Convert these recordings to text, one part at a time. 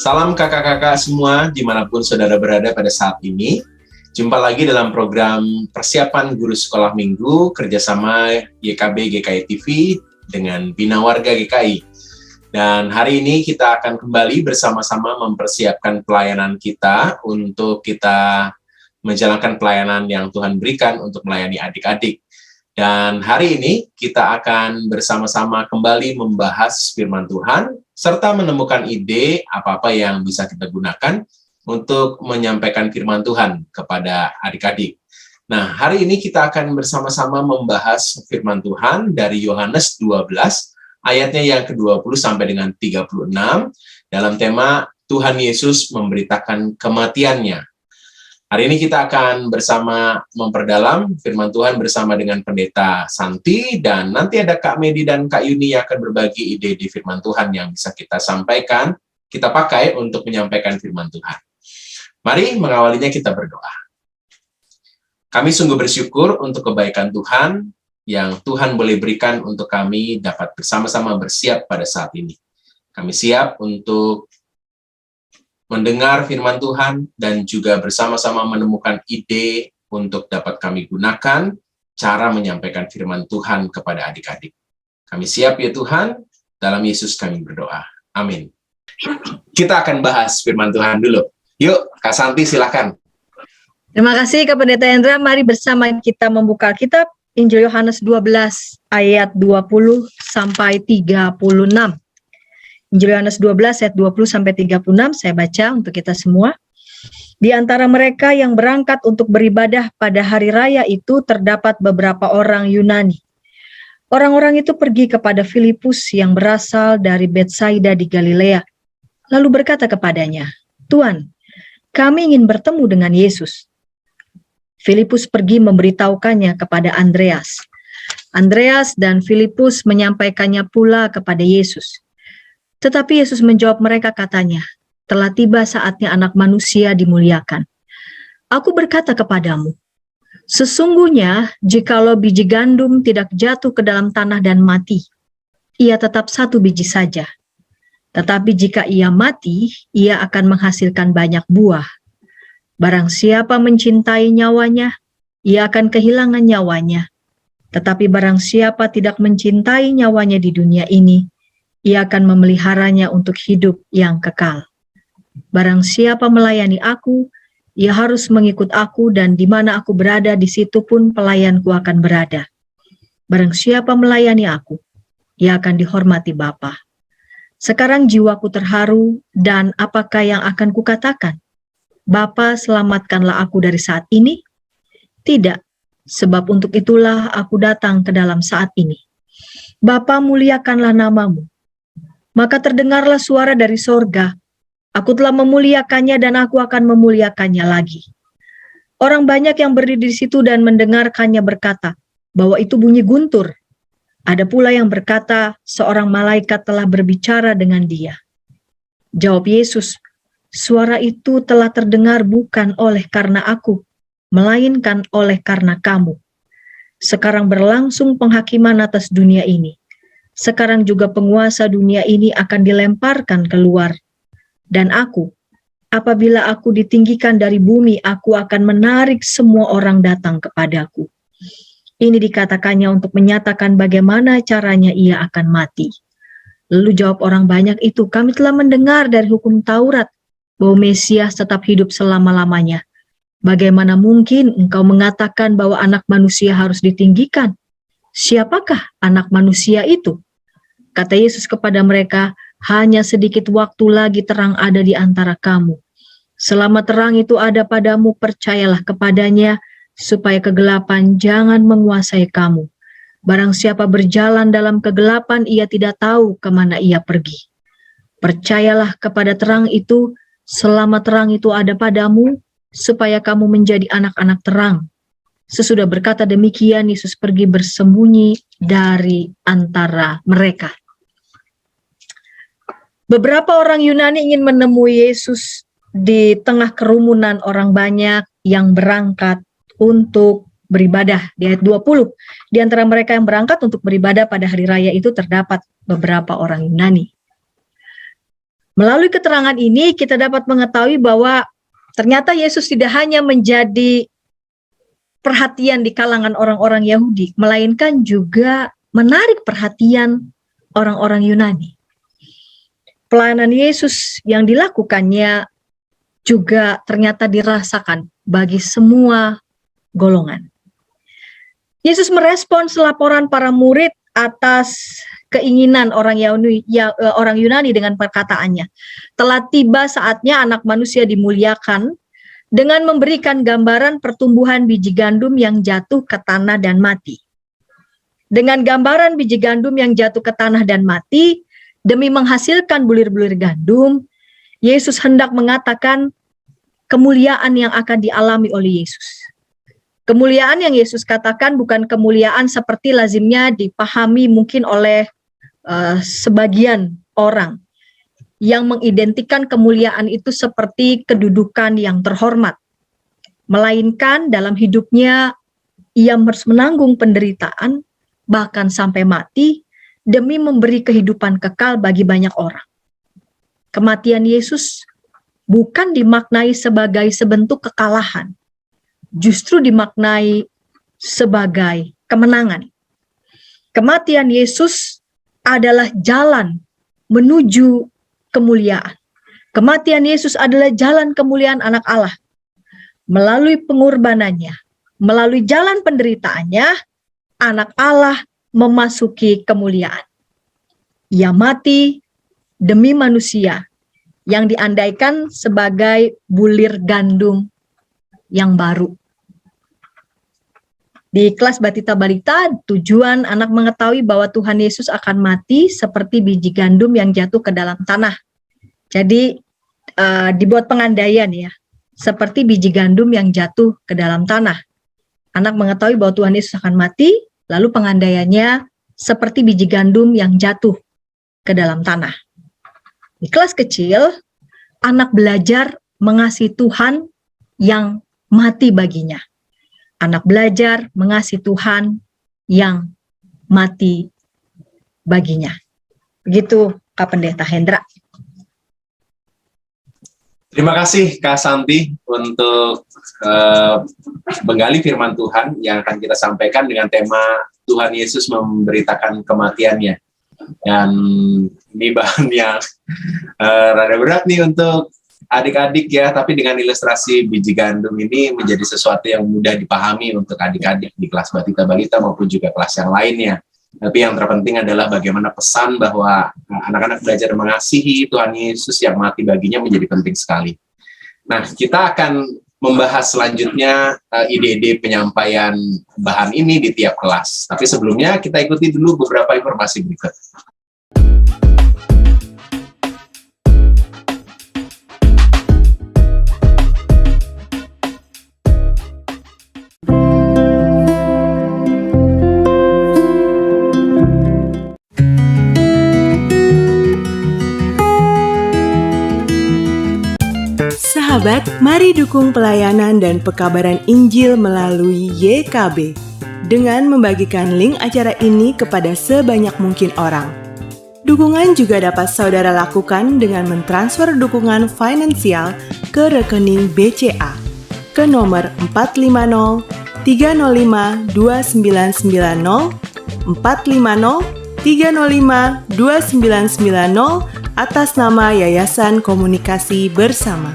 Salam kakak-kakak semua dimanapun saudara berada pada saat ini. Jumpa lagi dalam program persiapan guru sekolah minggu kerjasama YKB GKI TV dengan Bina Warga GKI. Dan hari ini kita akan kembali bersama-sama mempersiapkan pelayanan kita untuk kita menjalankan pelayanan yang Tuhan berikan untuk melayani adik-adik. Dan hari ini kita akan bersama-sama kembali membahas firman Tuhan, serta menemukan ide apa-apa yang bisa kita gunakan untuk menyampaikan firman Tuhan kepada adik-adik. Nah, hari ini kita akan bersama-sama membahas firman Tuhan dari Yohanes 12, ayatnya yang ke-20 sampai dengan 36, dalam tema Tuhan Yesus memberitakan kematiannya. Hari ini kita akan bersama memperdalam firman Tuhan bersama dengan Pendeta Santi, dan nanti ada Kak Medi dan Kak Yuni yang akan berbagi ide di firman Tuhan yang bisa kita sampaikan, kita pakai untuk menyampaikan firman Tuhan. Mari mengawalinya kita berdoa. Kami sungguh bersyukur untuk kebaikan Tuhan yang Tuhan boleh berikan untuk kami dapat bersama-sama bersiap pada saat ini. Kami siap untuk mendengar firman Tuhan dan juga bersama-sama menemukan ide untuk dapat kami gunakan cara menyampaikan firman Tuhan kepada adik-adik. Kami siap ya Tuhan, dalam Yesus kami berdoa. Amin. Kita akan bahas firman Tuhan dulu. Yuk, Kak Santi silakan. Terima kasih Kak Pendeta Hendra. Mari bersama kita membuka kitab Injil Yohanes 12 ayat 20 sampai 36. Injil Yohanes 12 ayat 20 sampai 36 saya baca untuk kita semua. Di antara mereka yang berangkat untuk beribadah pada hari raya itu terdapat beberapa orang Yunani. Orang-orang itu pergi kepada Filipus yang berasal dari Betsaida di Galilea, lalu berkata kepadanya, "Tuan, kami ingin bertemu dengan Yesus." Filipus pergi memberitahukannya kepada Andreas. Andreas dan Filipus menyampaikannya pula kepada Yesus. Tetapi Yesus menjawab mereka katanya, "Telah tiba saatnya anak manusia dimuliakan. Aku berkata kepadamu, sesungguhnya jikalau biji gandum tidak jatuh ke dalam tanah dan mati, ia tetap satu biji saja. Tetapi jika ia mati, ia akan menghasilkan banyak buah. Barang siapa mencintai nyawanya, ia akan kehilangan nyawanya. Tetapi barang siapa tidak mencintai nyawanya di dunia ini, ia akan memeliharanya untuk hidup yang kekal. Barang siapa melayani aku, ia harus mengikut aku, dan di mana aku berada, di situ pun pelayanku akan berada. Barang siapa melayani aku, ia akan dihormati Bapa. Sekarang jiwaku terharu, dan apakah yang akan kukatakan? Bapa, selamatkanlah aku dari saat ini? Tidak, sebab untuk itulah aku datang ke dalam saat ini. Bapa, muliakanlah namamu. Maka terdengarlah suara dari sorga, "Aku telah memuliakannya dan aku akan memuliakannya lagi." Orang banyak yang berdiri di situ dan mendengarkannya berkata bahwa itu bunyi guntur. Ada pula yang berkata seorang malaikat telah berbicara dengan dia. Jawab Yesus, "Suara itu telah terdengar bukan oleh karena aku, melainkan oleh karena kamu. Sekarang berlangsung penghakiman atas dunia ini. Sekarang juga penguasa dunia ini akan dilemparkan keluar. Dan aku, apabila aku ditinggikan dari bumi, aku akan menarik semua orang datang kepadaku." Ini dikatakannya untuk menyatakan bagaimana caranya ia akan mati. Lalu jawab orang banyak itu, "Kami telah mendengar dari hukum Taurat bahwa Mesias tetap hidup selama-lamanya. Bagaimana mungkin engkau mengatakan bahwa anak manusia harus ditinggikan? Siapakah anak manusia itu?" Kata Yesus kepada mereka, "Hanya sedikit waktu lagi terang ada di antara kamu. Selama terang itu ada padamu, percayalah kepadanya, supaya kegelapan jangan menguasai kamu. Barang siapa berjalan dalam kegelapan, ia tidak tahu kemana ia pergi. Percayalah kepada terang itu, selama terang itu ada padamu, supaya kamu menjadi anak-anak terang." Sesudah berkata demikian, Yesus pergi bersembunyi dari antara mereka. Beberapa orang Yunani ingin menemui Yesus di tengah kerumunan orang banyak yang berangkat untuk beribadah. Di ayat 20, di antara mereka yang berangkat untuk beribadah pada hari raya itu terdapat beberapa orang Yunani. Melalui keterangan ini kita dapat mengetahui bahwa ternyata Yesus tidak hanya menjadi perhatian di kalangan orang-orang Yahudi, melainkan juga menarik perhatian orang-orang Yunani. Pelayanan Yesus yang dilakukannya juga ternyata dirasakan bagi semua golongan. Yesus merespons laporan para murid atas keinginan orang Yunani dengan perkataannya, telah tiba saatnya anak manusia dimuliakan dengan memberikan gambaran pertumbuhan biji gandum yang jatuh ke tanah dan mati. Dengan gambaran biji gandum yang jatuh ke tanah dan mati, demi menghasilkan bulir-bulir gandum, Yesus hendak mengatakan kemuliaan yang akan dialami oleh Yesus. Kemuliaan yang Yesus katakan bukan kemuliaan seperti lazimnya dipahami mungkin oleh sebagian orang yang mengidentikan kemuliaan itu seperti kedudukan yang terhormat. Melainkan dalam hidupnya ia harus menanggung penderitaan bahkan sampai mati demi memberi kehidupan kekal bagi banyak orang. Kematian Yesus bukan dimaknai sebagai sebentuk kekalahan, justru dimaknai sebagai kemenangan. Kematian Yesus adalah jalan menuju kemuliaan. Kematian Yesus adalah jalan kemuliaan anak Allah. Melalui pengorbanannya, melalui jalan penderitaannya, anak Allah memasuki kemuliaan. Ia mati demi manusia yang diandaikan sebagai bulir gandum yang baru. Di kelas Batita Balita, tujuan anak mengetahui bahwa Tuhan Yesus akan mati seperti biji gandum yang jatuh ke dalam tanah. Jadi dibuat pengandaian ya, seperti biji gandum yang jatuh ke dalam tanah. Anak mengetahui bahwa Tuhan Yesus akan mati, lalu pengandaiannya seperti biji gandum yang jatuh ke dalam tanah. Di kelas kecil, anak belajar mengasihi Tuhan yang mati baginya. Anak belajar mengasihi Tuhan yang mati baginya. Begitu Kak Pendeta Hendra. Terima kasih Kak Santi untuk menggali firman Tuhan yang akan kita sampaikan dengan tema Tuhan Yesus memberitakan kematiannya. Dan ini bahan yang rada berat nih untuk adik-adik ya, tapi dengan ilustrasi biji gandum ini menjadi sesuatu yang mudah dipahami untuk adik-adik di kelas Batita Balita maupun juga kelas yang lainnya. Tapi yang terpenting adalah bagaimana pesan bahwa anak-anak belajar mengasihi Tuhan Yesus yang mati baginya menjadi penting sekali. Nah, kita akan membahas selanjutnya ide-ide penyampaian bahan ini di tiap kelas. Tapi sebelumnya kita ikuti dulu beberapa informasi berikut. Sahabat, mari dukung pelayanan dan pekabaran Injil melalui YKB dengan membagikan link acara ini kepada sebanyak mungkin orang. Dukungan juga dapat saudara lakukan dengan mentransfer dukungan finansial ke rekening BCA ke nomor 450 305 2990 450 305 2990 atas nama Yayasan Komunikasi Bersama.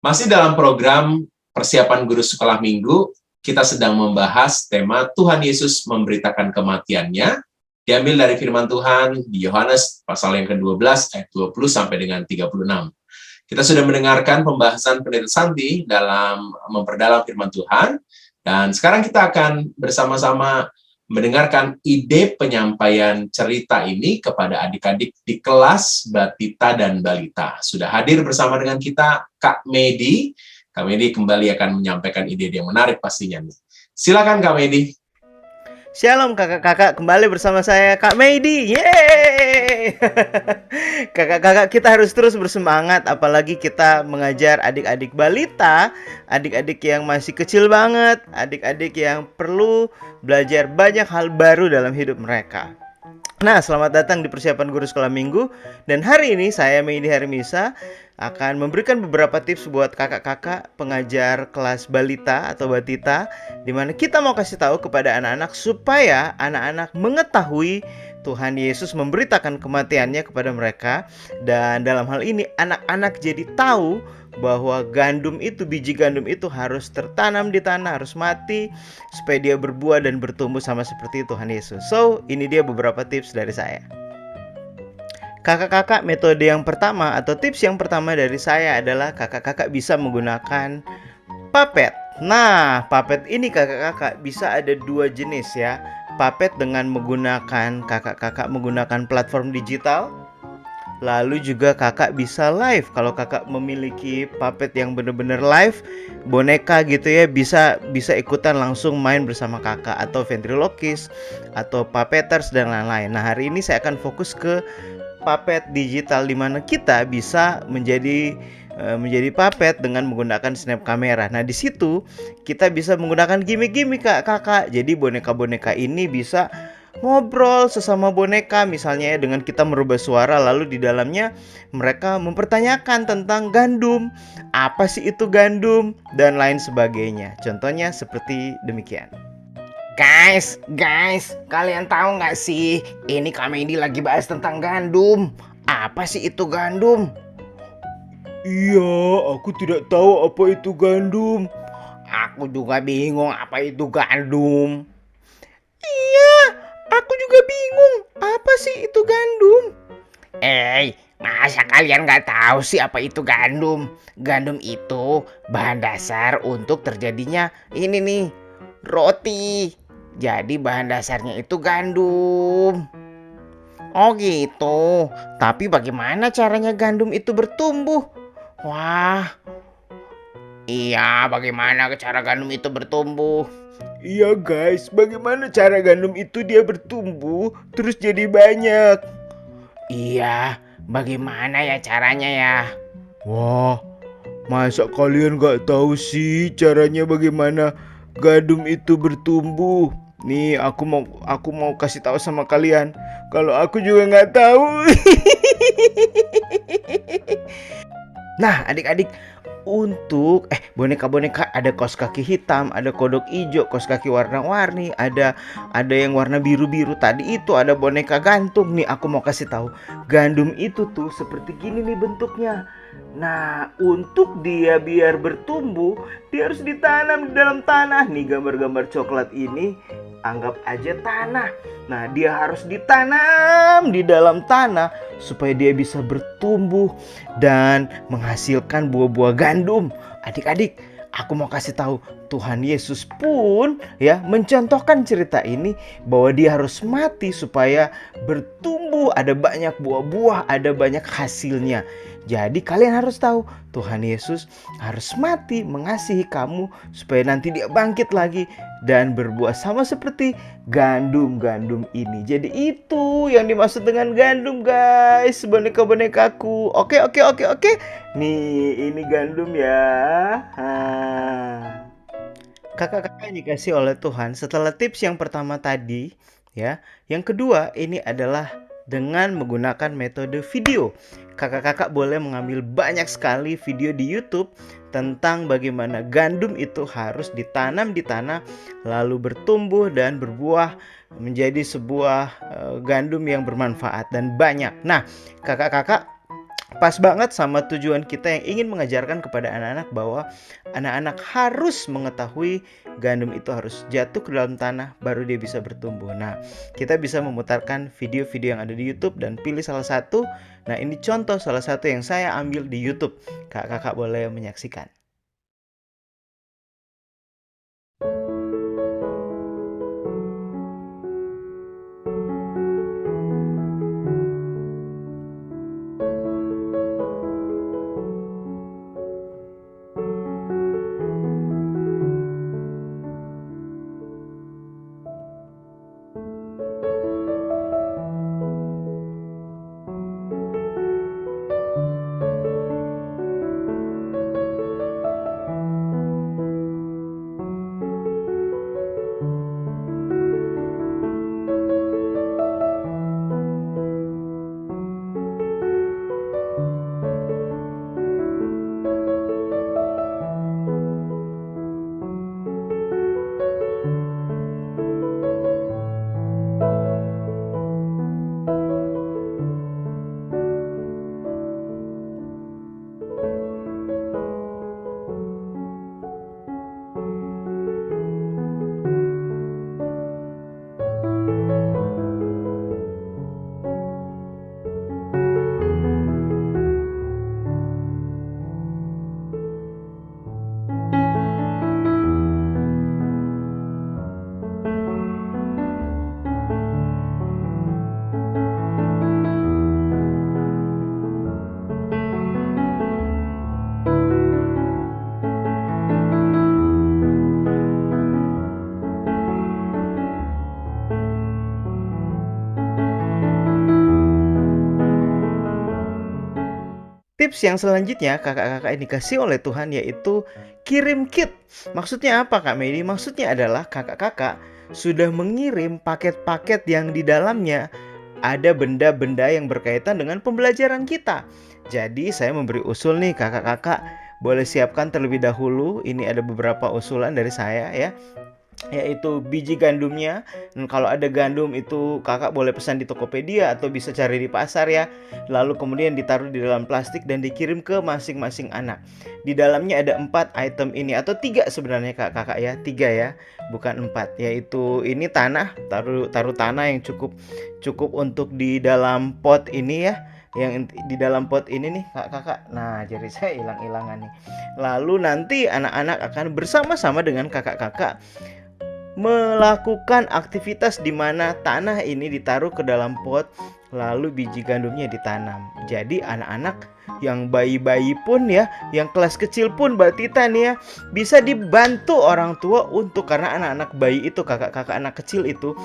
Masih dalam program persiapan guru sekolah minggu, kita sedang membahas tema Tuhan Yesus memberitakan kematiannya, diambil dari firman Tuhan di Yohanes pasal yang ke-12 ayat 20 sampai dengan 36. Kita sudah mendengarkan pembahasan Pendeta Santi dalam memperdalam firman Tuhan, dan sekarang kita akan bersama-sama mendengarkan ide penyampaian cerita ini kepada adik-adik di kelas Batita dan Balita. Sudah hadir bersama dengan kita Kak Medi. Kak Medi kembali akan menyampaikan ide-ide yang menarik pastinya. Silakan Kak Medi. Shalom kakak-kakak, kembali bersama saya Kak Meidi. Yeay! Kakak-kakak, kita harus terus bersemangat, apalagi kita mengajar adik-adik balita, adik-adik yang masih kecil banget, adik-adik yang perlu belajar banyak hal baru dalam hidup mereka. Nah, selamat datang di persiapan guru sekolah minggu. Dan hari ini saya Meidi Hermisa akan memberikan beberapa tips buat kakak-kakak pengajar kelas balita atau batita, di mana kita mau kasih tahu kepada anak-anak supaya anak-anak mengetahui Tuhan Yesus memberitakan kematiannya kepada mereka. Dan dalam hal ini anak-anak jadi tahu bahwa biji gandum itu harus tertanam di tanah, harus mati supaya dia berbuah dan bertumbuh sama seperti Tuhan Yesus. So, ini dia beberapa tips dari saya. Kakak-kakak, metode yang pertama atau tips yang pertama dari saya adalah kakak-kakak bisa menggunakan puppet. Nah, puppet ini kakak-kakak bisa ada dua jenis ya. Puppet dengan kakak-kakak menggunakan platform digital. Lalu juga kakak bisa live. Kalau kakak memiliki puppet yang benar-benar live, boneka gitu ya, bisa ikutan langsung main bersama kakak, atau ventriloquist atau puppeteers dan lain-lain. Nah, hari ini saya akan fokus ke puppet digital, di mana kita bisa menjadi puppet dengan menggunakan snap kamera. Nah, di situ kita bisa menggunakan gimmick-gimmick kakak. Jadi boneka-boneka ini bisa ngobrol sesama boneka, misalnya dengan kita merubah suara, lalu di dalamnya mereka mempertanyakan tentang gandum, apa sih itu gandum, dan lain sebagainya. Contohnya seperti demikian. Guys, kalian tahu nggak sih? Ini kami ini lagi bahas tentang gandum. Apa sih itu gandum? Iya, aku tidak tahu apa itu gandum. Aku juga bingung apa itu gandum. Iya, aku juga bingung. Apa sih itu gandum? Masa kalian nggak tahu sih apa itu gandum? Gandum itu bahan dasar untuk terjadinya ini nih, roti. Jadi bahan dasarnya itu gandum. Oh gitu. Tapi bagaimana caranya gandum itu bertumbuh? Wah. Iya, bagaimana cara gandum itu bertumbuh? Iya guys, bagaimana cara gandum itu dia bertumbuh terus jadi banyak? Iya, bagaimana ya caranya ya? Wah, masa kalian gak tahu sih caranya bagaimana gandum itu bertumbuh? Nih, aku mau kasih tahu sama kalian. Kalau aku juga nggak tahu. Nah, adik-adik, untuk boneka-boneka ada kaos kaki hitam, ada kodok hijau, kaos kaki warna-warni, ada yang warna biru-biru. Tadi itu ada boneka gantung. Nih, aku mau kasih tahu, gandum itu tuh seperti gini nih bentuknya. Nah, untuk dia biar bertumbuh, dia harus ditanam di dalam tanah. Nih gambar-gambar coklat ini, anggap aja tanah. Nah, dia harus ditanam di dalam tanah supaya dia bisa bertumbuh dan menghasilkan buah-buah gandum. Adik-adik, aku mau kasih tahu, Tuhan Yesus pun ya mencontohkan cerita ini bahwa dia harus mati supaya bertumbuh, ada banyak buah-buah, ada banyak hasilnya. Jadi kalian harus tahu, Tuhan Yesus harus mati mengasihi kamu supaya nanti dia bangkit lagi dan berbuah sama seperti gandum-gandum ini. Jadi itu yang dimaksud dengan gandum guys, boneka-bonekaku. Oke. Nih, ini gandum ya. Kakak-kakak yang dikasih oleh Tuhan, setelah tips yang pertama tadi ya, yang kedua ini adalah dengan menggunakan metode video. Kakak-kakak boleh mengambil banyak sekali video di YouTube tentang bagaimana gandum itu harus ditanam di tanah, lalu bertumbuh dan berbuah menjadi sebuah gandum yang bermanfaat dan banyak. Nah, kakak-kakak pas banget sama tujuan kita yang ingin mengajarkan kepada anak-anak bahwa anak-anak harus mengetahui gandum itu harus jatuh ke dalam tanah baru dia bisa bertumbuh. Nah, kita bisa memutarkan video-video yang ada di YouTube dan pilih salah satu. Nah, ini contoh salah satu yang saya ambil di YouTube. Kakak-kakak boleh menyaksikan. tips yang selanjutnya kakak-kakak ini dikasih oleh Tuhan yaitu kirim kit. Maksudnya apa Kak Medi? Maksudnya adalah kakak-kakak sudah mengirim paket-paket yang di dalamnya ada benda-benda yang berkaitan dengan pembelajaran kita. Jadi saya memberi usul nih, kakak-kakak boleh siapkan terlebih dahulu. Ini ada beberapa usulan dari saya ya, yaitu biji gandumnya. Dan kalau ada gandum itu kakak boleh pesan di Tokopedia atau bisa cari di pasar ya. Lalu kemudian ditaruh di dalam plastik dan dikirim ke masing-masing anak. Di dalamnya ada 4 item ini, atau 3 sebenarnya kakak ya, 3 ya, bukan 4. Yaitu ini tanah, taruh tanah yang cukup untuk di dalam pot ini ya. Yang di dalam pot ini nih kakak. Nah, jadi saya hilang-hilangan nih. Lalu nanti anak-anak akan bersama-sama dengan kakak-kakak melakukan aktivitas di mana tanah ini ditaruh ke dalam pot, lalu biji gandumnya ditanam. Jadi anak-anak yang bayi-bayi pun ya, yang kelas kecil pun Mbak Tita nih ya, bisa dibantu orang tua karena anak-anak bayi itu, kakak-kakak anak kecil itu,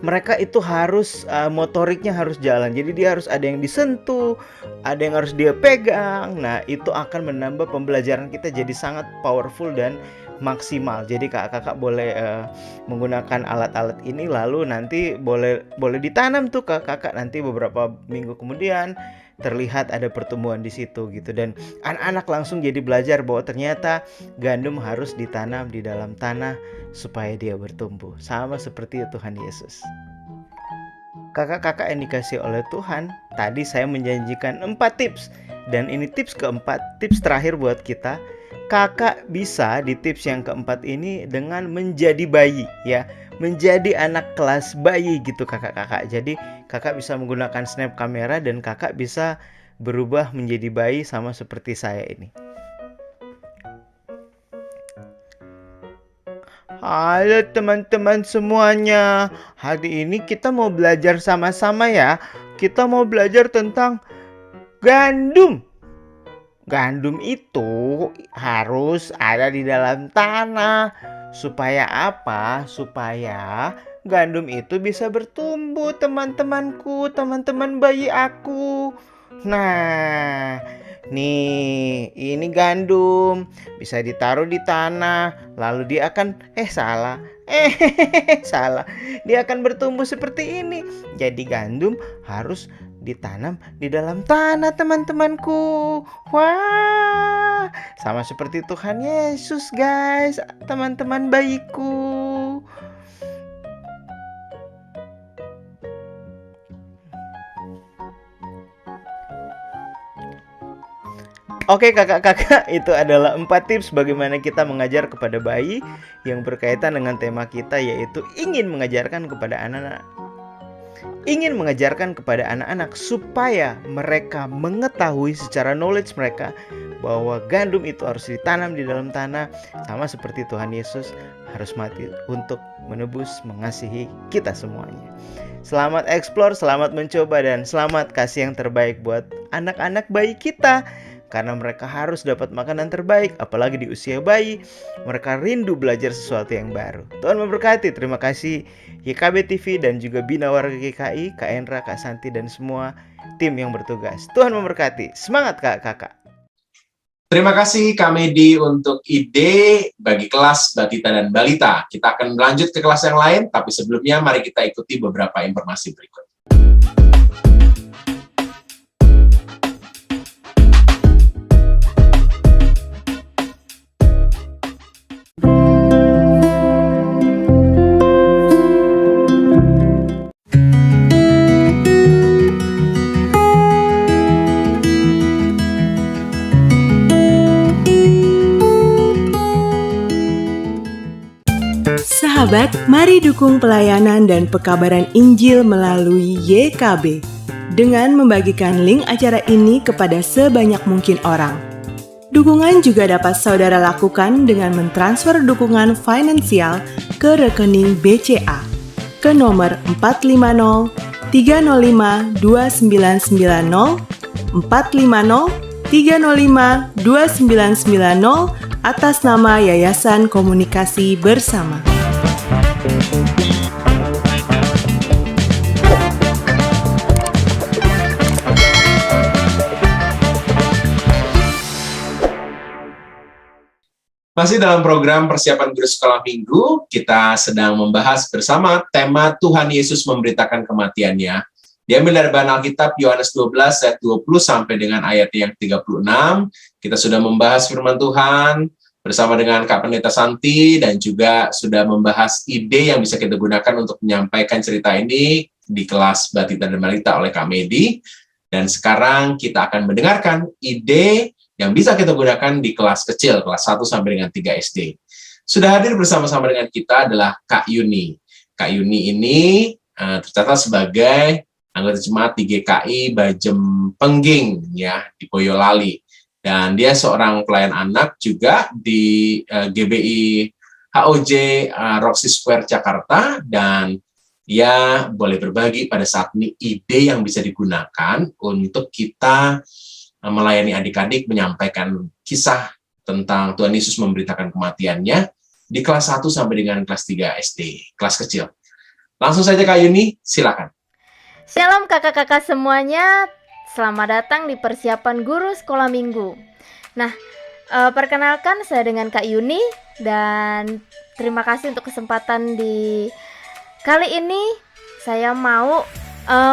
mereka itu harus motoriknya harus jalan. Jadi dia harus ada yang disentuh, ada yang harus dia pegang. Nah, itu akan menambah pembelajaran kita jadi sangat powerful dan maksimal. Jadi kakak-kakak boleh menggunakan alat-alat ini, lalu nanti boleh ditanam tuh kakak-kakak, nanti beberapa minggu kemudian terlihat ada pertumbuhan di situ gitu, dan anak-anak langsung jadi belajar bahwa ternyata gandum harus ditanam di dalam tanah supaya dia bertumbuh, sama seperti Tuhan Yesus. Kakak-kakak yang dikasih oleh Tuhan, tadi saya menjanjikan 4 tips, dan ini tips keempat, tips terakhir buat kita. Kakak bisa di tips yang keempat ini dengan menjadi bayi ya, menjadi anak kelas bayi gitu kakak-kakak. Jadi kakak bisa menggunakan snap kamera dan kakak bisa berubah menjadi bayi sama seperti saya ini. Halo teman-teman semuanya, hari ini kita mau belajar sama-sama ya. Kita mau belajar tentang gandum. Gandum itu harus ada di dalam tanah. Supaya apa? Supaya gandum itu bisa bertumbuh, teman-temanku, teman-teman bayi aku. Nah, nih, ini gandum bisa ditaruh di tanah, lalu dia akan salah. Dia akan bertumbuh seperti ini. Jadi gandum harus ditanam di dalam tanah, teman-temanku. Wah, sama seperti Tuhan Yesus, guys, teman-teman bayiku. Oke kakak-kakak, itu adalah 4 tips bagaimana kita mengajar kepada bayi yang berkaitan dengan tema kita, yaitu ingin mengajarkan kepada anak-anak supaya mereka mengetahui secara knowledge mereka bahwa gandum itu harus ditanam di dalam tanah, sama seperti Tuhan Yesus harus mati untuk menebus, mengasihi kita semuanya. Selamat explore, selamat mencoba, dan selamat kasih yang terbaik buat anak-anak bayi kita. Karena mereka harus dapat makanan terbaik, apalagi di usia bayi. Mereka rindu belajar sesuatu yang baru. Tuhan memberkati. Terima kasih YKB TV dan juga Bina Warga GKI, Kak Endra, Kak Santi, dan semua tim yang bertugas. Tuhan memberkati. Semangat kakak. Terima kasih Kak Medi untuk ide bagi kelas Batita dan Balita. Kita akan lanjut ke kelas yang lain, tapi sebelumnya mari kita ikuti beberapa informasi berikut. Sahabat, mari dukung pelayanan dan pekabaran Injil melalui YKB dengan membagikan link acara ini kepada sebanyak mungkin orang. Dukungan juga dapat saudara lakukan dengan mentransfer dukungan finansial ke rekening BCA ke nomor 450 305 2990 450 305 2990 atas nama Yayasan Komunikasi Bersama. Masih dalam program persiapan guru sekolah minggu, kita sedang membahas bersama tema Tuhan Yesus memberitakan kematiannya. Diambil dari bahan Alkitab Yohanes 12 ayat 20 sampai dengan ayat yang 36. Kita sudah membahas firman Tuhan bersama dengan Kak Pendeta Santi dan juga sudah membahas ide yang bisa kita gunakan untuk menyampaikan cerita ini di kelas Batita dan Marita oleh Kak Medi. Dan sekarang kita akan mendengarkan ide yang bisa kita gunakan di kelas kecil, kelas 1 sampai dengan 3 SD. Sudah hadir bersama-sama dengan kita adalah Kak Yuni. Kak Yuni ini tercatat sebagai anggota jemaat di GKI Bajem Pengging ya di Boyolali. Dan dia seorang pelayan anak juga di GBI HOJ Roxy Square Jakarta, dan dia boleh berbagi pada saat ini ide yang bisa digunakan untuk kita melayani adik-adik, menyampaikan kisah tentang Tuhan Yesus memberitakan kematiannya di kelas 1 sampai dengan kelas 3 SD, kelas kecil. Langsung saja Kak Yuni, silakan. Shalom kakak-kakak semuanya, selamat datang di persiapan guru sekolah minggu. Nah, perkenalkan saya dengan Kak Yuni, dan terima kasih untuk kesempatan di kali ini. Saya mau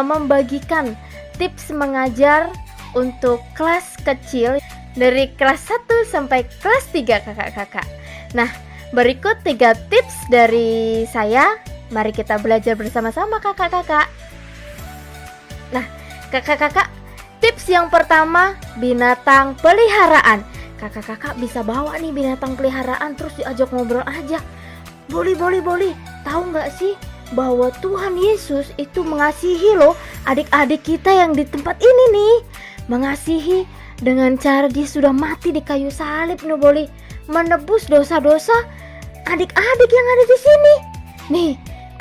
membagikan tips mengajar untuk kelas kecil dari kelas 1 sampai kelas 3 kakak-kakak. Nah, berikut 3 tips dari saya. Mari kita belajar bersama-sama kakak-kakak. Nah, kakak-kakak, tips yang pertama, binatang peliharaan. Kakak-kakak bisa bawa nih binatang peliharaan terus diajak ngobrol aja. Boleh. Tahu nggak sih bahwa Tuhan Yesus itu mengasihi loh adik-adik kita yang di tempat ini nih. Mengasihi dengan cara dia sudah mati di kayu salib nih, boleh menebus dosa-dosa adik-adik yang ada di sini. Nih,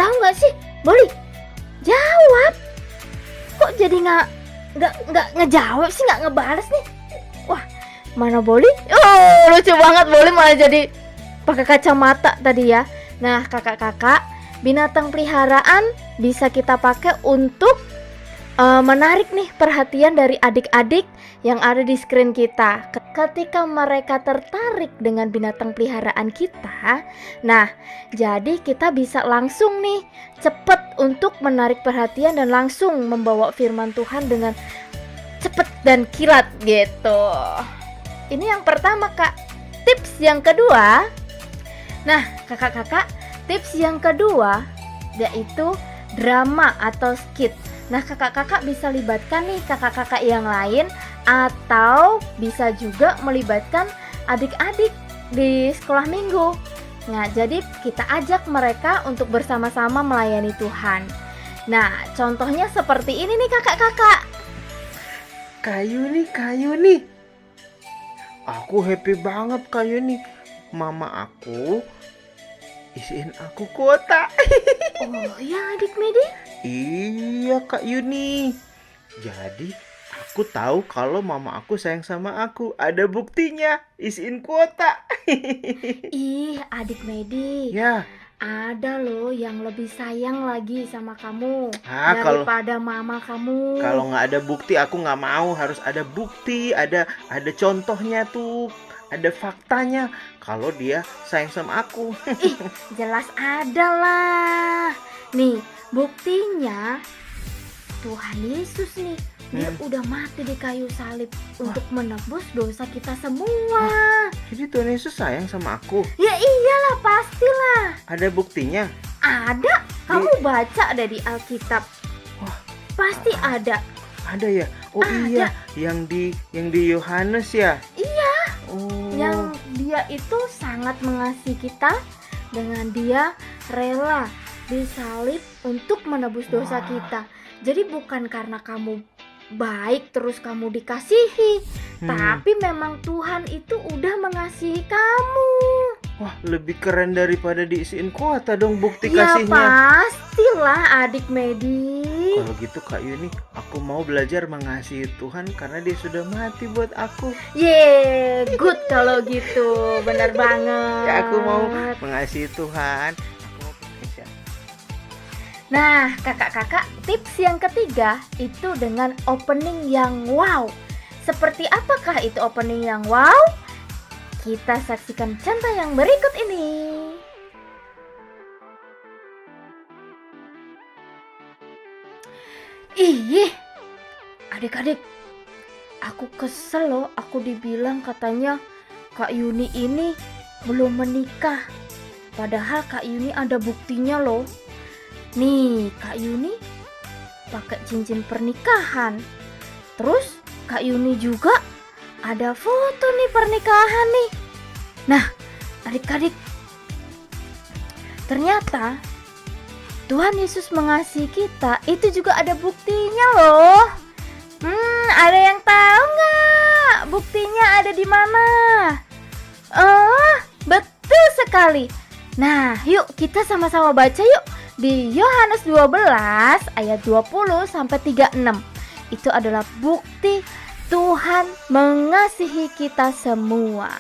tahu nggak sih? Boleh jawab. Kok jadi nggak ngejawab sih, nggak ngebales nih? Wah, mana boleh? Oh, lucu banget, boleh malah jadi pakai kacamata tadi ya. Nah, kakak-kakak, binatang peliharaan bisa kita pakai untuk menarik nih perhatian dari adik-adik yang ada di screen kita. Ketika mereka tertarik dengan binatang peliharaan kita, nah jadi kita bisa langsung nih cepet untuk menarik perhatian dan langsung membawa firman Tuhan dengan cepet dan kilat gitu. Ini yang pertama Kak. Tips yang kedua, nah kakak-kakak, tips yang kedua yaitu drama atau skit. Nah, kakak-kakak bisa libatkan nih kakak-kakak yang lain, atau bisa juga melibatkan adik-adik di sekolah minggu. Nah, jadi kita ajak mereka untuk bersama-sama melayani Tuhan. Nah, contohnya seperti ini nih kakak-kakak. Kayu nih. Aku happy banget Kayu nih. Mama aku isiin aku kuota. Oh ya adik Medi? Iya Kak Yuni. Jadi aku tahu kalau mama aku sayang sama aku. Ada buktinya, isiin kuota. Ih adik Medi, Ya. ada loh yang lebih sayang lagi sama kamu Kalau daripada mama kamu. nggak ada bukti aku nggak mau. Harus ada bukti, ada contohnya tuh, ada faktanya kalau dia sayang sama aku. Ih, jelas ada lah. Nih, buktinya Tuhan Yesus nih, dia udah mati di kayu salib untuk menebus dosa kita semua. Jadi Tuhan Yesus sayang sama aku. Ya iyalah, pastilah. Ada buktinya? Ada. Kamu baca deh di Alkitab. Wah, pasti ada. Ada ya? Oh Ada. iya, yang di Yohanes ya? Iya. Oh. Yang dia itu sangat mengasihi kita, dengan dia rela disalib untuk menebus dosa kita. Jadi bukan karena kamu baik terus kamu dikasihi, tapi memang Tuhan itu udah mengasihi kamu. Wah, lebih keren daripada diisiin kuota dong bukti Ya kasihnya. pastilah adik Medi. Kalau gitu Kak Yuni, aku mau belajar mengasihi Tuhan karena dia sudah mati buat aku. Yeay, good kalau gitu, benar banget. Ya, aku mau mengasihi Tuhan. Nah, kakak-kakak, tips yang ketiga itu dengan opening yang wow. Seperti apakah itu opening yang wow? kita saksikan contoh yang berikut ini. Ih, adik-adik, aku kesel loh, aku dibilang katanya Kak Yuni ini belum menikah. Padahal Kak Yuni ada buktinya loh. Nih, Kak Yuni pakai cincin pernikahan. Terus Kak Yuni juga ada foto nih pernikahan nih. Nah, adik-adik, ternyata Tuhan Yesus mengasihi kita itu juga ada buktinya loh. Ada yang tahu nggak buktinya ada di mana? Oh, betul sekali. Nah, yuk kita sama-sama baca yuk di Yohanes 12 ayat 20 sampai 36. Itu adalah bukti Tuhan mengasihi kita semua.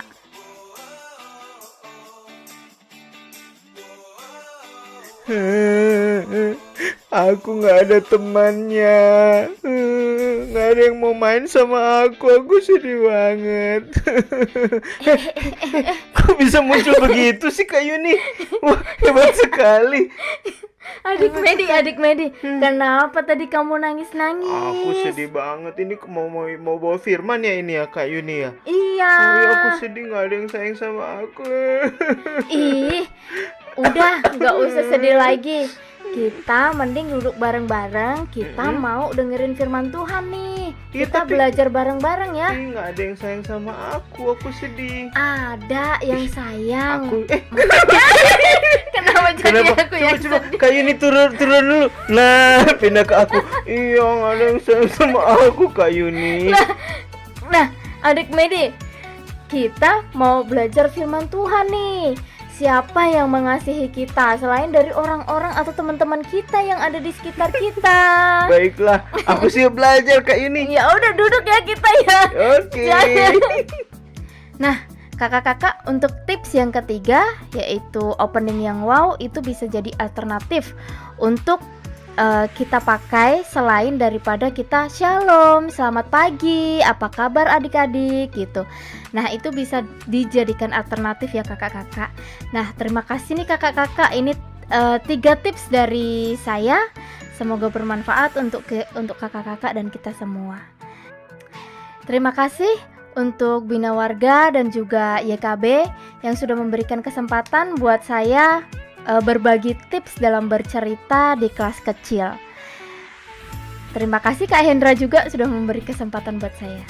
Aku nggak ada temannya, nggak ada yang mau main sama aku sedih banget. Kok bisa muncul begitu sih Kak Yuni? Wah, hebat sekali. Adik Medi, kenapa tadi kamu nangis-nangis? Aku sedih banget, ini mau bawa firman ya ini ya Kak Yuni ya? Iya. Oh, aku sedih, nggak ada yang sayang sama aku. Ih, udah nggak usah sedih lagi. Kita mending duduk bareng-bareng. Kita mau dengerin firman Tuhan nih. Iya, Kita tapi- belajar bareng-bareng ya. Nggak ada yang sayang sama aku sedih. Ada yang sayang. Aku Kenapa jadi Kenapa? aku yang Coba sedih? Kak Yuni turun dulu. Nah, pindah ke aku. Iya, nggak ada yang sayang sama aku Kak Yuni. Nah, adik Medi, kita mau belajar firman Tuhan nih. Siapa yang mengasihi kita selain dari orang-orang atau teman-teman kita yang ada di sekitar kita? Baiklah, aku siap belajar Kak Yuni. Ya udah duduk ya kita ya. Oke. Jangan. Nah, kakak-kakak, untuk tips yang ketiga yaitu opening yang wow itu bisa jadi alternatif untuk kita pakai selain daripada kita shalom, selamat pagi, apa kabar adik-adik gitu. Nah, itu bisa dijadikan alternatif ya kakak-kakak. Nah, terima kasih nih kakak-kakak. Ini 3 tips dari saya. Semoga bermanfaat untuk kakak-kakak dan kita semua. Terima kasih untuk Bina Warga dan juga YKB yang sudah memberikan kesempatan buat saya berbagi tips dalam bercerita di kelas kecil. Terima kasih Kak Hendra juga sudah memberi kesempatan buat saya.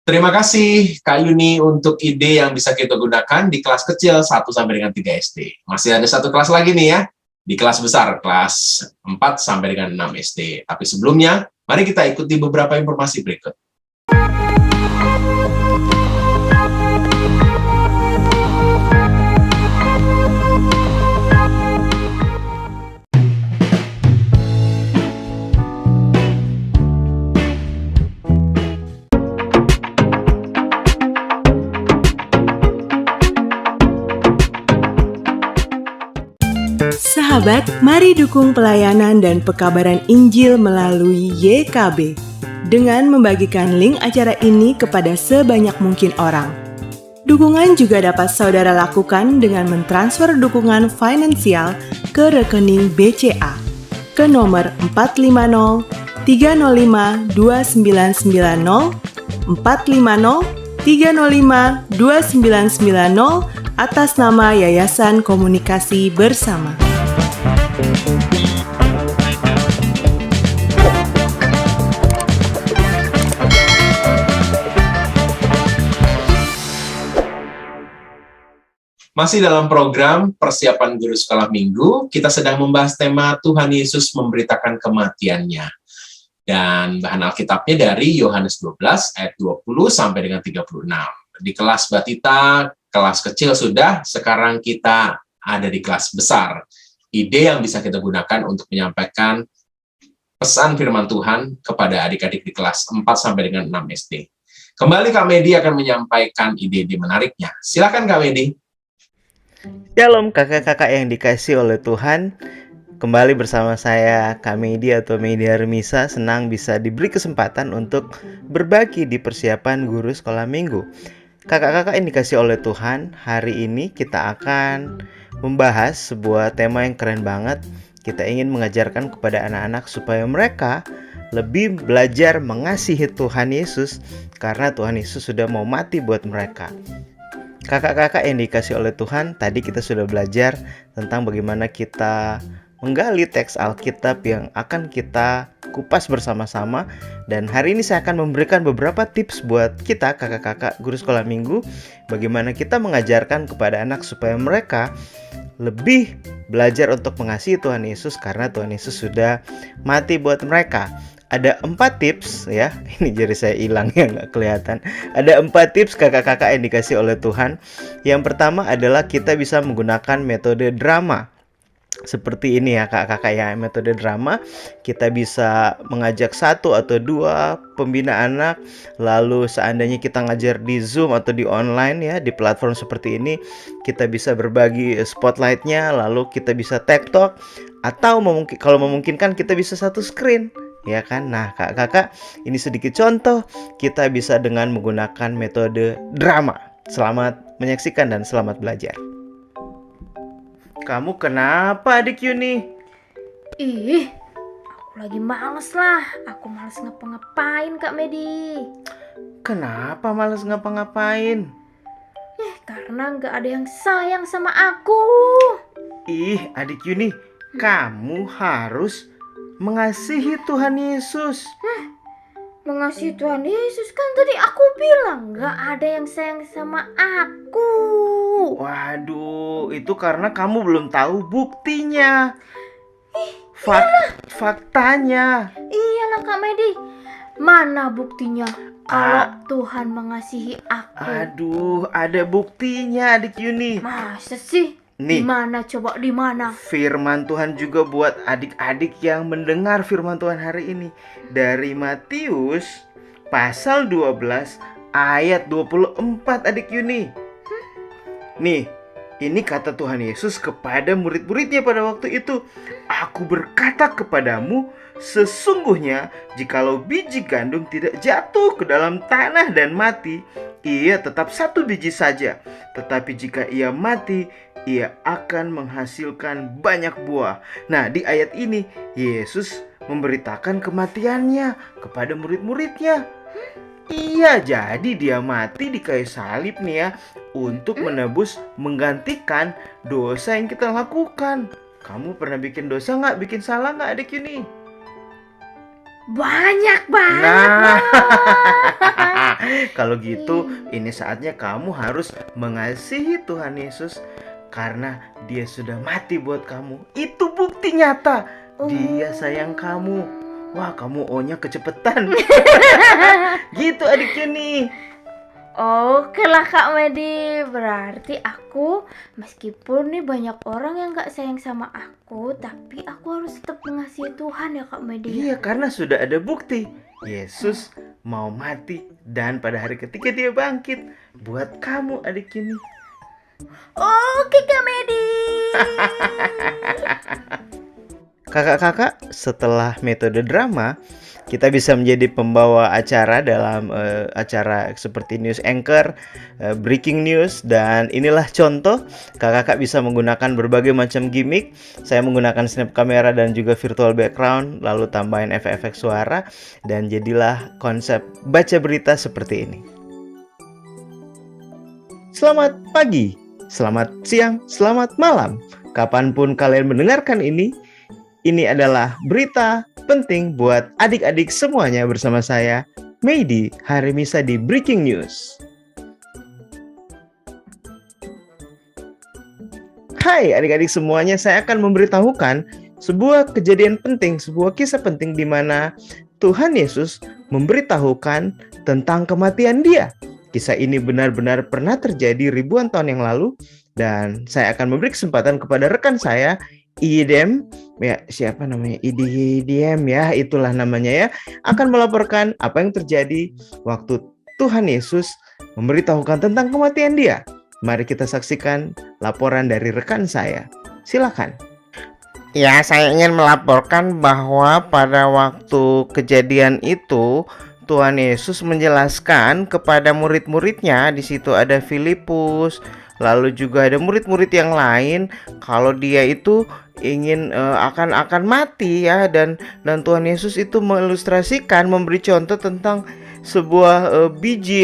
Terima kasih Kak Yuni untuk ide yang bisa kita gunakan di kelas kecil 1 sampai dengan 3 SD. Masih ada 1 kelas lagi nih ya, di kelas besar, kelas 4 sampai dengan 6 SD. Tapi sebelumnya, mari kita ikuti beberapa informasi berikut. Sahabat, mari dukung pelayanan dan pekabaran Injil melalui YKB dengan membagikan link acara ini kepada sebanyak mungkin orang. Dukungan juga dapat saudara lakukan dengan mentransfer dukungan finansial ke rekening BCA ke nomor 450 305 2990 450 305 2990 atas nama Yayasan Komunikasi Bersama. Masih dalam program persiapan guru sekolah minggu, kita sedang membahas tema Tuhan Yesus memberitakan kematiannya. Dan bahan Alkitabnya dari Yohanes 12 ayat 20 sampai dengan 36. Di kelas Batita, kelas kecil sudah, sekarang kita ada di kelas besar. Ide yang bisa kita gunakan untuk menyampaikan pesan firman Tuhan kepada adik-adik di kelas 4 sampai dengan 6 SD. Kembali Kak Medi akan menyampaikan ide-ide menariknya. Silakan Kak Medi. Shalom kakak-kakak yang dikasih oleh Tuhan. Kembali bersama saya Kak Medi atau Media Remisa. Senang bisa diberi kesempatan untuk berbagi di persiapan guru sekolah minggu. Kakak-kakak yang dikasih oleh Tuhan, hari ini kita akan membahas sebuah tema yang keren banget. Kita ingin mengajarkan kepada anak-anak supaya mereka lebih belajar mengasihi Tuhan Yesus, karena Tuhan Yesus sudah mau mati buat mereka. Kakak-kakak yang dikasih oleh Tuhan, tadi kita sudah belajar tentang bagaimana kita menggali teks Alkitab yang akan kita kupas bersama-sama. Dan hari ini saya akan memberikan beberapa tips buat kita kakak-kakak guru sekolah minggu, bagaimana kita mengajarkan kepada anak supaya mereka lebih belajar untuk mengasihi Tuhan Yesus, karena Tuhan Yesus sudah mati buat mereka. Ada 4 tips ya. Ini jari saya hilang ya, nggak kelihatan. Ada 4 tips kakak-kakak yang dikasih oleh Tuhan. Yang pertama adalah kita bisa menggunakan metode drama. Seperti ini ya kakak-kakak ya, metode drama. Kita bisa mengajak 1 atau 2 pembina anak. Lalu seandainya kita ngajar di Zoom atau di online ya, di platform seperti ini, kita bisa berbagi spotlightnya. Lalu kita bisa TikTok, atau kalau memungkinkan kita bisa satu screen, ya kan? Nah kakak-kakak, ini sedikit contoh kita bisa dengan menggunakan metode drama. Selamat menyaksikan dan selamat belajar. Kamu kenapa adik Yuni? Ih, aku lagi males lah. Aku males ngapa-ngapain Kak Medi. Kenapa malas ngapa-ngapain? Karena nggak ada yang sayang sama aku. Ih adik Yuni, kamu harus mengasihi Tuhan Yesus. Mengasihi Tuhan Yesus, kan tadi aku bilang nggak ada yang sayang sama aku. Waduh, itu karena kamu belum tahu buktinya. Faktanya. Iyalah Kak Medi. Mana buktinya kalau Tuhan mengasihi aku? Aduh, ada buktinya adik Yuni. Masa sih? Nih, Dimana coba, dimana? firman Tuhan juga buat adik-adik yang mendengar firman Tuhan hari ini. Dari Matius pasal 12 ayat 24 adik Yuni. Nih, ini kata Tuhan Yesus kepada murid-muridnya pada waktu itu. Aku berkata kepadamu, sesungguhnya jikalau biji gandum tidak jatuh ke dalam tanah dan mati, ia tetap 1 biji saja. Tetapi jika ia mati, ia akan menghasilkan banyak buah. Nah, di ayat ini Yesus memberitakan kematiannya kepada murid-muridnya. Iya, jadi dia mati di kayu salib nih ya, untuk menebus, menggantikan dosa yang kita lakukan. Kamu pernah bikin dosa nggak? Bikin salah nggak adik Yuni? Banyak banget. Nah, kalau gitu ini saatnya kamu harus mengasihi Tuhan Yesus, karena dia sudah mati buat kamu. Itu bukti nyata dia sayang kamu. Wah, kamu O-nya kecepetan. Gitu adik Yuni. Oke lah Kak Medi. Berarti aku, meskipun nih banyak orang yang gak sayang sama aku, tapi aku harus tetap mengasihi Tuhan ya Kak Medi. Iya, karena sudah ada bukti Yesus mau mati dan pada hari ketiga dia bangkit buat kamu adik Yuni. Oke Kak Medi. Kakak-kakak, setelah metode drama, kita bisa menjadi pembawa acara dalam acara seperti news anchor, breaking news, dan inilah contoh. Kakak-kakak bisa menggunakan berbagai macam gimmick. Saya menggunakan snap kamera dan juga virtual background, lalu tambahin efek-efek suara, dan jadilah konsep baca berita seperti ini. Selamat pagi, selamat siang, selamat malam. Kapanpun kalian mendengarkan ini adalah berita penting buat adik-adik semuanya bersama saya, Medi Harimisa di Breaking News. Hai adik-adik semuanya, saya akan memberitahukan sebuah kejadian penting, sebuah kisah penting di mana Tuhan Yesus memberitahukan tentang kematian Dia. Kisah ini benar-benar pernah terjadi ribuan tahun yang lalu, dan saya akan memberi kesempatan kepada rekan saya, IDM, ya siapa namanya, IDM ya, itulah namanya ya, akan melaporkan apa yang terjadi waktu Tuhan Yesus memberitahukan tentang kematian Dia. Mari kita saksikan laporan dari rekan saya. Silakan. Ya, saya ingin melaporkan bahwa pada waktu kejadian itu Tuhan Yesus menjelaskan kepada murid-muridnya, di situ ada Filipus, lalu juga ada murid-murid yang lain, kalau dia itu ingin akan mati ya, dan Tuhan Yesus itu mengilustrasikan, memberi contoh tentang sebuah biji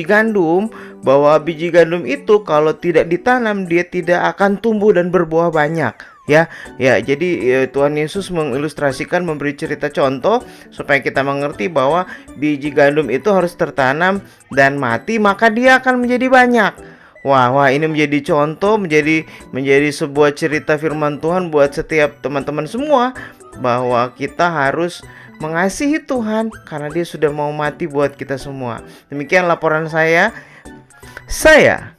gandum, bahwa biji gandum itu kalau tidak ditanam dia tidak akan tumbuh dan berbuah banyak. Ya, jadi Tuhan Yesus mengilustrasikan, memberi cerita contoh supaya kita mengerti bahwa biji gandum itu harus tertanam dan mati, maka dia akan menjadi banyak. Wah, ini menjadi contoh, menjadi sebuah cerita firman Tuhan buat setiap teman-teman semua, bahwa kita harus mengasihi Tuhan karena Dia sudah mau mati buat kita semua. Demikian laporan saya. Saya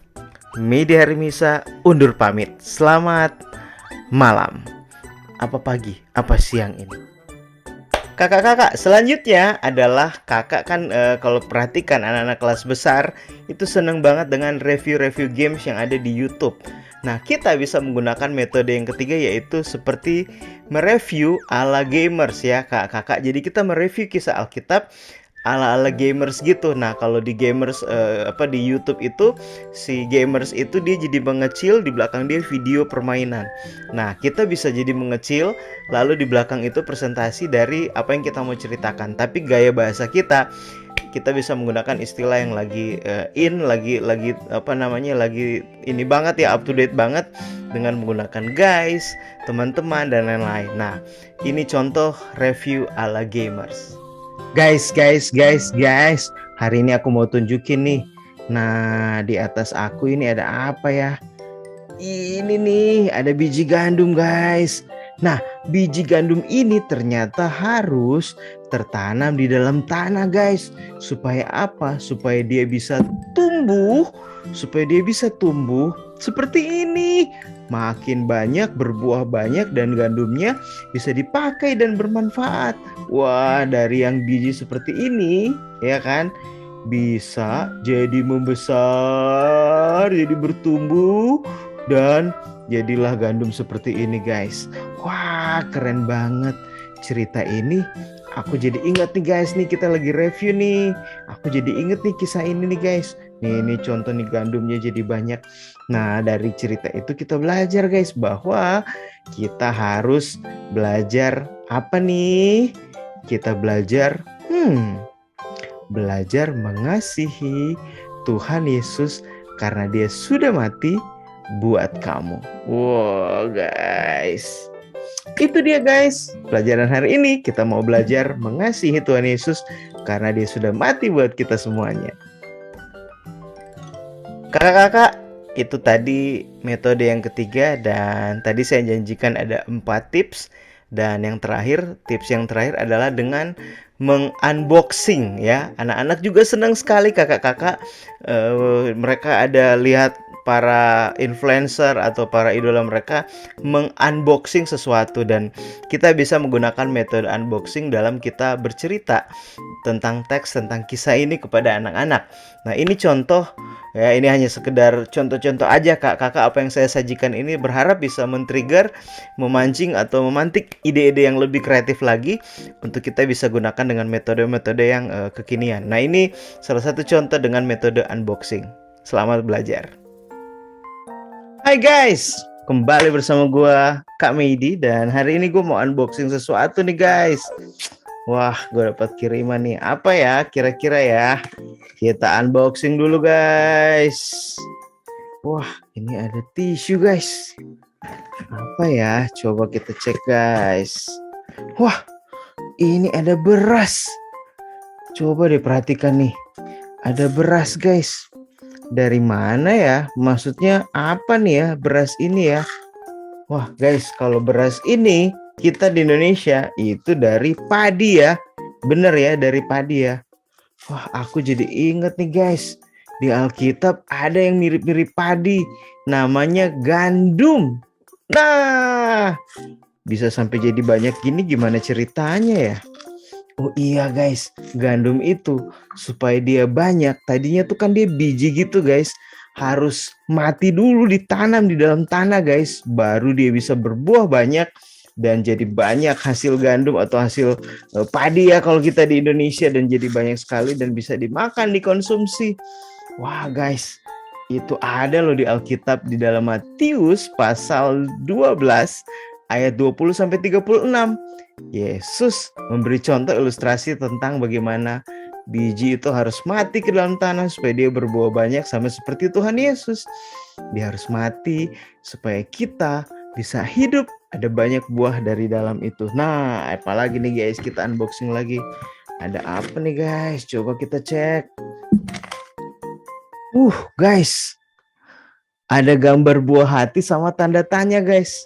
Medi Harimisa undur pamit. Selamat malam, apa pagi, apa siang ini. Kakak-kakak, selanjutnya adalah kakak kan kalau perhatikan anak-anak kelas besar itu seneng banget dengan review-review games yang ada di YouTube. Nah, kita bisa menggunakan metode yang ketiga, yaitu seperti mereview ala gamers ya kakak-kakak. Jadi kita mereview kisah Alkitab ala-ala gamers gitu. Nah, kalau di gamers di YouTube itu, si gamers itu dia jadi mengecil, di belakang dia video permainan. Nah, kita bisa jadi mengecil, lalu di belakang itu presentasi dari apa yang kita mau ceritakan. Tapi gaya bahasa kita bisa menggunakan istilah yang lagi lagi ini banget ya, up to date banget, dengan menggunakan guys, teman-teman, dan lain-lain. Nah, ini contoh review ala gamers. Guys, hari ini aku mau tunjukin nih. Nah, di atas aku ini ada apa ya? Ini nih, ada biji gandum, guys. Nah, biji gandum ini ternyata harus tertanam di dalam tanah, guys. Supaya apa? Supaya dia bisa tumbuh seperti ini. Makin banyak, berbuah banyak, dan gandumnya bisa dipakai dan bermanfaat. Wah, dari yang biji seperti ini, ya kan, bisa jadi membesar, jadi bertumbuh, dan jadilah gandum seperti ini, guys. Wah, keren banget cerita ini. Aku jadi ingat nih, guys, nih kita lagi review nih. Aku jadi inget nih kisah ini nih, guys. Nih contoh nih, gandumnya jadi banyak. Nah, dari cerita itu kita belajar, guys, bahwa kita harus belajar apa nih? Kita belajar mengasihi Tuhan Yesus karena Dia sudah mati buat kamu. Wow, guys. Itu dia, guys, pelajaran hari ini. Kita mau belajar mengasihi Tuhan Yesus karena Dia sudah mati buat kita semuanya. Kakak-kakak, itu tadi metode yang ketiga, dan tadi saya janjikan ada 4 tips. Dan tips yang terakhir adalah dengan mengunboxing ya. Anak-anak juga senang sekali, kakak-kakak. Mereka ada lihat para influencer atau para idola mereka mengunboxing sesuatu, dan kita bisa menggunakan metode unboxing dalam kita bercerita tentang teks, tentang kisah ini kepada anak-anak. Nah, ini contoh ya, ini hanya sekedar contoh-contoh aja kakak. Apa yang saya sajikan ini berharap bisa men-trigger, memancing atau memantik ide-ide yang lebih kreatif lagi untuk kita bisa gunakan dengan metode-metode yang kekinian. Nah, ini salah satu contoh dengan metode unboxing. Selamat belajar. Hai guys, kembali bersama gue Kak Medi, dan hari ini gue mau unboxing sesuatu nih, guys. Wah, gue dapat kiriman nih. Apa ya kira-kira ya? Kita unboxing dulu, guys. Wah, ini ada tisu, guys. Apa ya? Coba kita cek, guys. Wah, ini ada beras. Coba deh perhatikan nih. Ada beras, guys. Dari mana ya? Maksudnya apa nih ya beras ini ya? Wah, guys, kalau beras ini kita di Indonesia itu dari padi ya. Bener ya, dari padi ya. Wah, aku jadi inget nih, guys. Di Alkitab ada yang mirip-mirip padi. Namanya gandum. Nah, bisa sampai jadi banyak gini, gimana ceritanya ya? Oh iya, guys, gandum itu supaya dia banyak, tadinya tuh kan dia biji gitu, guys, harus mati dulu, ditanam di dalam tanah, guys, baru dia bisa berbuah banyak, dan jadi banyak hasil gandum atau hasil padi ya kalau kita di Indonesia, dan jadi banyak sekali dan bisa dimakan, dikonsumsi. Wah guys, itu ada loh di Alkitab di dalam Matius pasal 12 ayat 20 sampai 36. Yesus memberi contoh ilustrasi tentang bagaimana biji itu harus mati ke dalam tanah supaya dia berbuah banyak, sama seperti Tuhan Yesus. Dia harus mati supaya kita bisa hidup, ada banyak buah dari dalam itu. Nah, apalagi nih guys, kita unboxing lagi. Ada apa nih guys? Coba kita cek. Guys, ada gambar buah hati sama tanda tanya guys.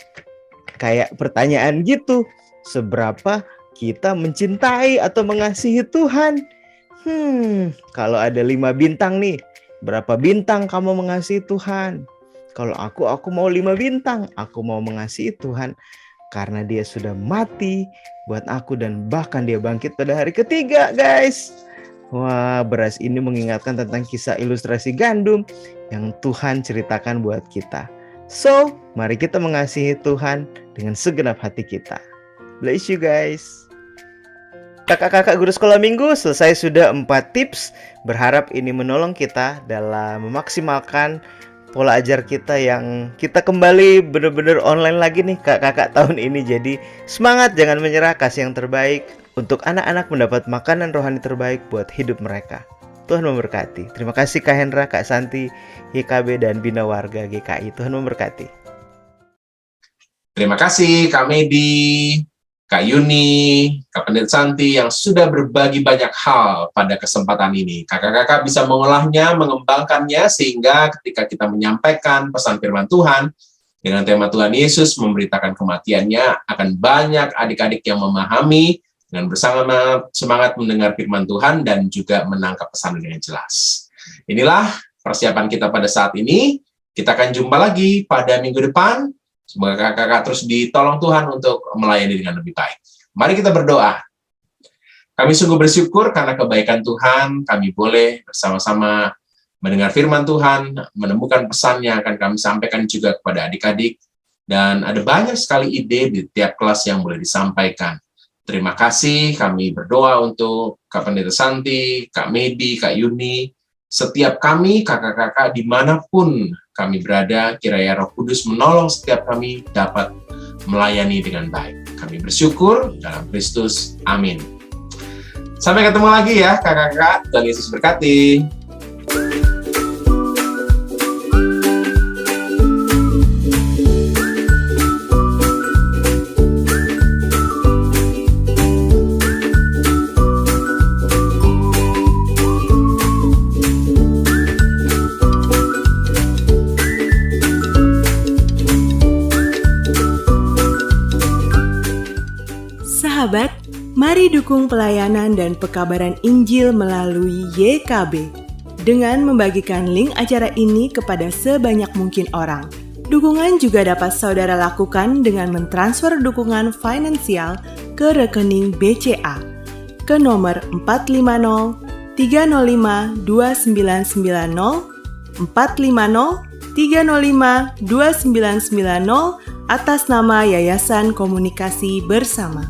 Kayak pertanyaan gitu, seberapa kita mencintai atau mengasihi Tuhan? Kalau ada 5 bintang nih, berapa bintang kamu mengasihi Tuhan? Kalau aku mau 5 bintang. Aku mau mengasihi Tuhan karena dia sudah mati buat aku dan bahkan dia bangkit pada hari ketiga guys. Wah, beras ini mengingatkan tentang kisah ilustrasi gandum yang Tuhan ceritakan buat kita. So, mari kita mengasihi Tuhan dengan segenap hati kita. Bless you guys. Kakak-kakak guru sekolah minggu, selesai sudah 4 tips. Berharap ini menolong kita dalam memaksimalkan pola ajar kita yang kita kembali benar-benar online lagi nih kakak-kakak tahun ini. Jadi semangat, jangan menyerah, kasih yang terbaik untuk anak-anak mendapat makanan rohani terbaik buat hidup mereka. Tuhan memberkati. Terima kasih Kak Hendra, Kak Santi, YKB dan Bina Warga GKI. Tuhan memberkati. Terima kasih Kak Medi, Kak Yuni, Kak Pendeta Santi yang sudah berbagi banyak hal pada kesempatan ini. Kakak-kakak bisa mengolahnya, mengembangkannya, sehingga ketika kita menyampaikan pesan firman Tuhan dengan tema Tuhan Yesus memberitakan kematiannya, akan banyak adik-adik yang memahami dengan bersama semangat mendengar firman Tuhan dan juga menangkap pesan dengan jelas. Inilah persiapan kita pada saat ini. Kita akan jumpa lagi pada minggu depan. Semoga kakak-kakak terus ditolong Tuhan untuk melayani dengan lebih baik. Mari kita berdoa. Kami sungguh bersyukur karena kebaikan Tuhan, kami boleh bersama-sama mendengar firman Tuhan, menemukan pesan yang akan kami sampaikan juga kepada adik-adik, dan ada banyak sekali ide di tiap kelas yang boleh disampaikan. Terima kasih, kami berdoa untuk Kak Pendeta Santi, Kak Medi, Kak Yuni, setiap kami, kakak-kakak dimanapun kami berada, kiranya Roh Kudus menolong setiap kami dapat melayani dengan baik. Kami bersyukur dalam Kristus. Amin. Sampai ketemu lagi ya kakak-kakak. Tuhan Yesus berkati. Sahabat, mari dukung pelayanan dan pekabaran Injil melalui YKB dengan membagikan link acara ini kepada sebanyak mungkin orang. Dukungan juga dapat saudara lakukan dengan mentransfer dukungan finansial ke rekening BCA ke nomor 450 305 2990 450 305 2990 atas nama Yayasan Komunikasi Bersama.